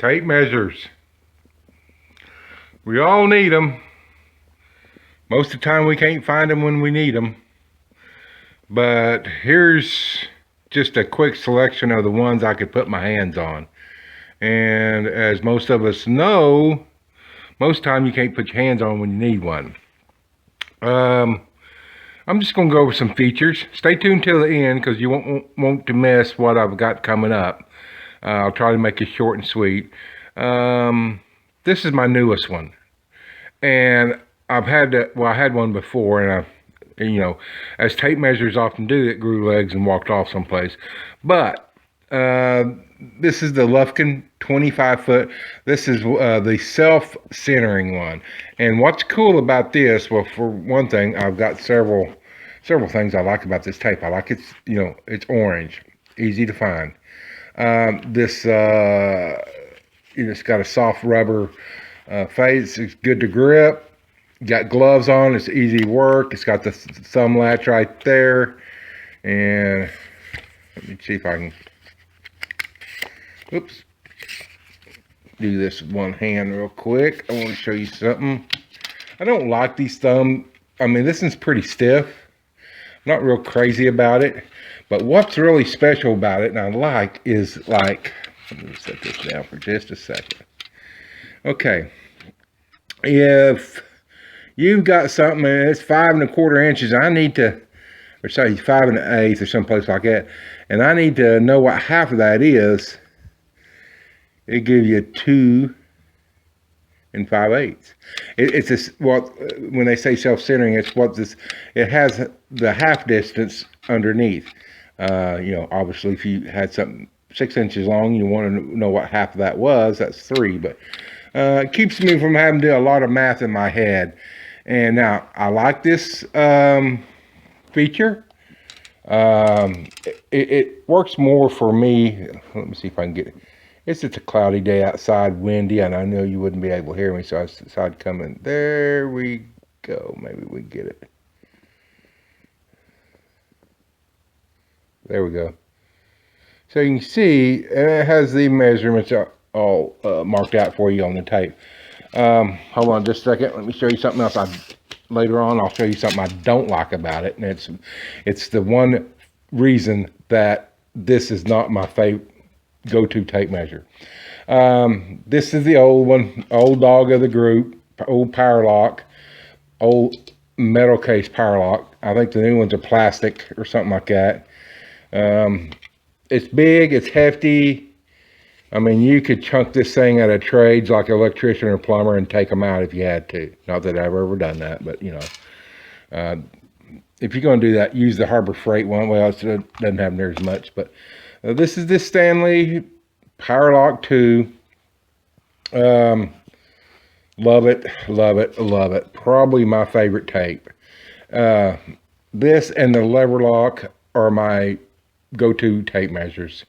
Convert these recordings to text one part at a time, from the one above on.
Tape measures. We all need them. Most of the time we can't find them when we need them. But here's just a quick selection of the ones I could put my hands on. And as most of us know, most time you can't put your hands on when you need one. I'm just going to go over some features. Stay tuned till the end because you won't want to miss what I've got coming up. I'll try to make it short and sweet. This is my newest one. And I had one before, and as tape measures often do, it grew legs and walked off someplace. But this is the Lufkin 25-foot. This is the self-centering one. And what's cool about this, well, for one thing, I've got several things I like about this tape. I like it's orange, easy to find. It's got a soft rubber face. It's good to grip. Got gloves on. It's easy to work. It's got the thumb latch right there. And let me see if I can. Oops. Do this with one hand real quick. I want to show you something. I don't like these this one's pretty stiff. I'm not real crazy about it. But what's really special about it, and I like, is let me set this down for just a second. Okay. If you've got something and it's 5 1/4 inches, I need to, or say 5 1/8 or someplace like that, and I need to know what half of that is. It gives you 2 5/8. When they say self-centering, it's it has the half distance underneath. Obviously if you had something 6 inches long, you want to know what half of that was, that's 3, but it keeps me from having to do a lot of math in my head. And now I like this feature. It works more for me. Let me see if I can get it. It's just a cloudy day outside, windy, and I know you wouldn't be able to hear me, so I decided to come in. There we go. Maybe we get it. There we go. So you can see, and it has the measurements all marked out for you on the tape. Hold on just a second. Let me show you something else. Later on, I'll show you something I don't like about it, and it's the one reason that this is not my favorite go-to tape measure. This is the old one, old dog of the group, old Powerlock, old metal case Powerlock. I think the new ones are plastic or something like that. It's big, it's hefty. I mean, you could chunk this thing out of trades like an electrician or plumber and take them out if you had to. Not that I've ever done that, but if you're going to do that, use the Harbor Freight one. Well, it doesn't have near as much, but this is the Stanley Powerlock II. Love it, love it, love it. Probably my favorite tape. This and the Leverlock are my go-to tape measures.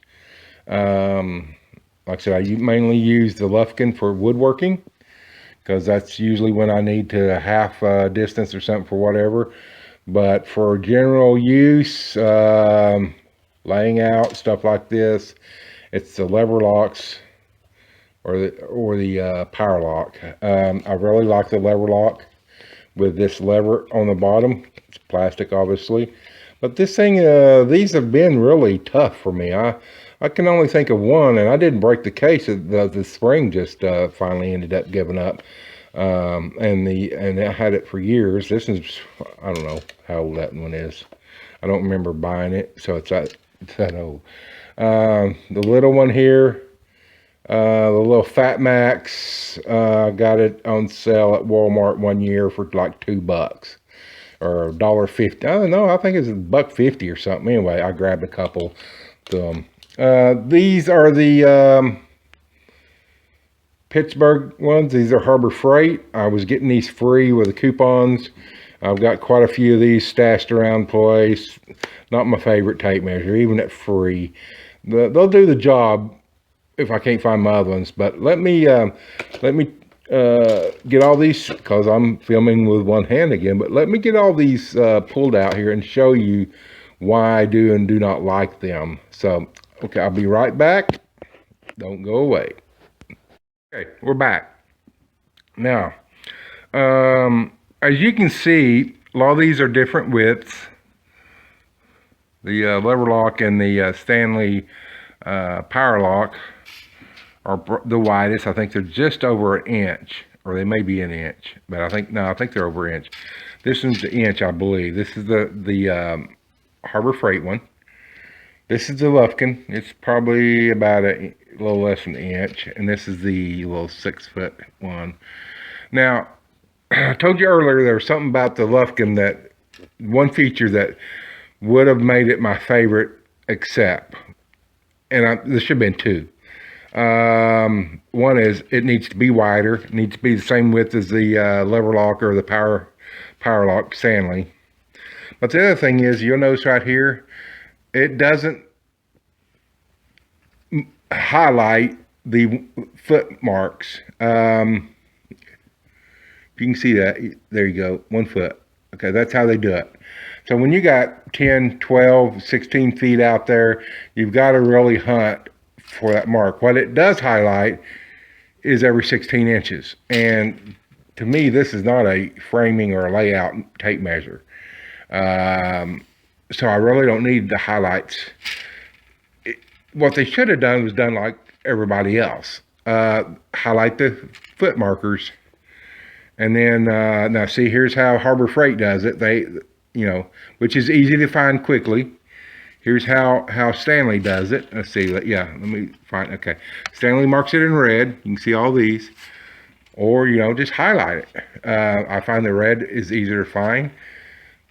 Like I said, I mainly use the Lufkin for woodworking because that's usually when I need to half distance or something for whatever. But for general use, laying out stuff like this, it's the Leverlocks or the Powerlock. I really like the Leverlock with this lever on the bottom. It's plastic, obviously, but this thing, these have been really tough for me. I can only think of one, and I didn't break the case. The spring just finally ended up giving up, and I had it for years. This is, I don't know how old that one is. I don't remember buying it, so it's that old. The little one here, the little Fatmax, got it on sale at Walmart one year for like $2 or $1.50. I don't know. I think it's $1.50 or something. Anyway, I grabbed a couple of them. These are the Pittsburgh ones. These are Harbor Freight. I was getting these free with the coupons. I've got quite a few of these stashed around place. Not my favorite tape measure, even at free. They'll do the job if I can't find my other ones. But let me get all these, because I'm filming with one hand again. But let me get all these pulled out here and show you why I do and do not like them. So, okay, I'll be right back. Don't go away. Okay, we're back. Now, as you can see, a lot of these are different widths. The Leverlock and the Stanley Powerlock are the widest. I think they're just over an inch, or they may be an inch, but I think they're over an inch. This one's the inch, I believe. This is the Harbor Freight one. This is the Lufkin. It's probably about a little less than an inch, and this is the little 6-foot one. Now, I told you earlier there was something about the Lufkin, that one feature that would have made it my favorite, except, and there should have been two. One is it needs to be wider. It needs to be the same width as the Leverlock or the Powerlock Stanley. But the other thing is, you'll notice right here, it doesn't highlight the foot marks. You can see that. There you go, 1 foot. Okay, that's how they do it. So when you got 10, 12, 16 feet out there, you've got to really hunt for that mark. What it does highlight is every 16 inches. And to me, this is not a framing or a layout tape measure. So I really don't need the highlights. What they should have done was done like everybody else. Highlight the foot markers. And then, now see, here's how Harbor Freight does it. They, which is easy to find quickly. Here's how Stanley does it. Let's see, yeah, let me find, okay. Stanley marks it in red. You can see all these. Or, just highlight it. I find the red is easier to find.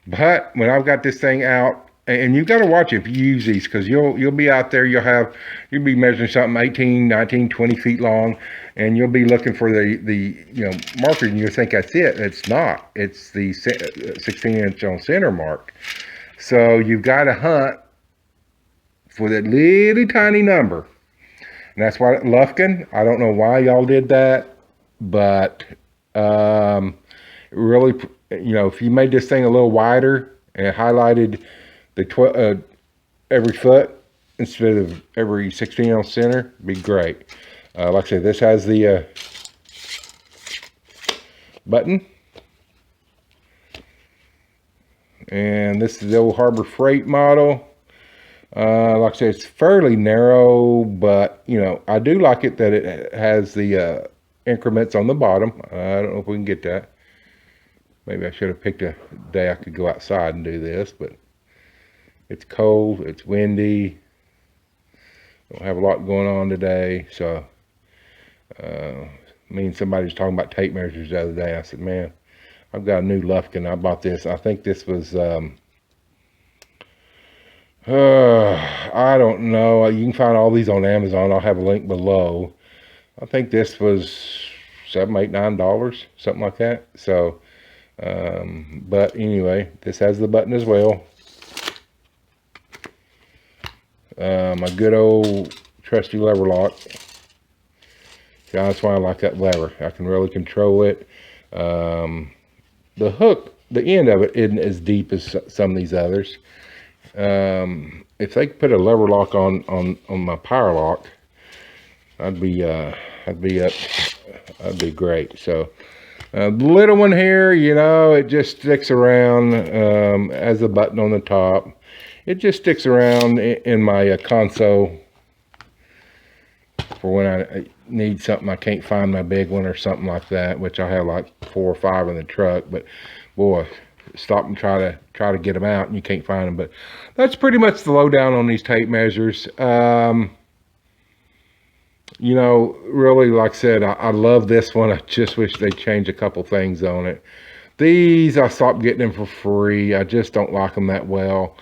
But when I've got this thing out, and you've got to watch it if you use these, because you'll be out there, you'll be measuring something 18, 19, 20 feet long, and you'll be looking for the marker, and you'll think that's it. It's not. It's the 16-inch on center mark. So you've got to hunt for that little tiny number. And that's why Lufkin, I don't know why y'all did that, but really, if you made this thing a little wider and highlighted the every foot instead of every 16 on center, it'd be great. Like I said, this has the button, and this is the old Harbor Freight model. Like I said, it's fairly narrow, but I do like it that it has the increments on the bottom. I don't know if we can get that. Maybe I should have picked a day I could go outside and do this, but it's cold, it's windy, don't have a lot going on today. So me and somebody was talking about tape measures the other day. I said, man, I've got a new Lufkin. I bought this. I think this was I don't know, you can find all these on Amazon. I'll have a link below. I think this was $7, $8, $9, something like that. So but anyway, this has the button as well. My good old trusty lever lock. That's why I like that lever. I can really control it. The hook, the end of it isn't as deep as some of these others. If they could put a lever lock on my power lock, I'd be great. So the little one here, it just sticks around as a button on the top. It just sticks around in my console for when I need something. I can't find my big one or something like that, which I have like 4 or 5 in the truck. But boy, stop and try to get them out and you can't find them. But that's pretty much the lowdown on these tape measures. Really, like I said, I love this one. I just wish they'd change a couple things on it. These, I stopped getting them for free. I just don't like them that well.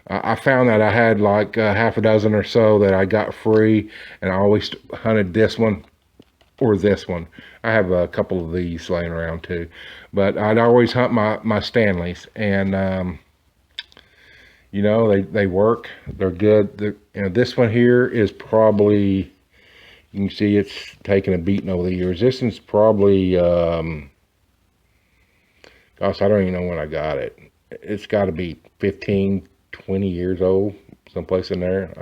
I found that I had like half a dozen or so that I got free, and I always hunted this one or this one. I have a couple of these laying around too, but I'd always hunt my Stanleys, and they work. They're good. This one here is probably, you can see it's taken a beating over the years. This one's probably gosh, I don't even know when I got it. It's got to be 15, 20 years old, someplace in there.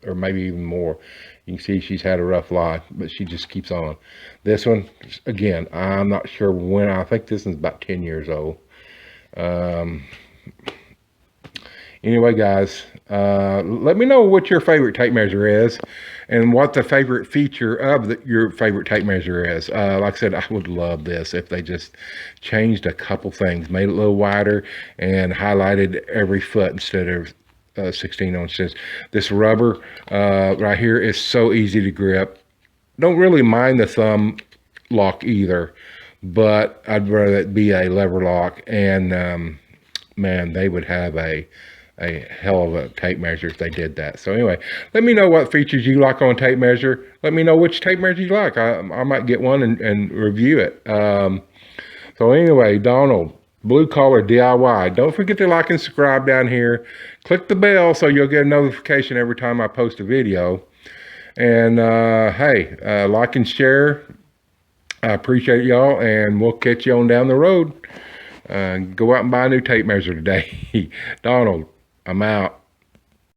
or maybe even more. You can see she's had a rough life, but she just keeps on. This one, again, I'm not sure when. I think this one's about 10 years old. Anyway, guys, let me know what your favorite tape measure is and what the favorite feature of your favorite tape measure is. Like I said, I would love this if they just changed a couple things, made it a little wider and highlighted every foot instead of 16 ounces. This rubber right here is so easy to grip. Don't really mind the thumb lock either, but I'd rather it be a lever lock. And man, they would have a hell of a tape measure if they did that. So anyway, let me know what features you like on tape measure. Let me know which tape measure you like. I might get one and review it. So anyway, Donald, Blue Collar DIY. Don't forget to like and subscribe down here. Click the bell so you'll get a notification every time I post a video. And hey, like and share. I appreciate y'all, and we'll catch you on down the road. Go out and buy a new tape measure today. Donald, I'm out.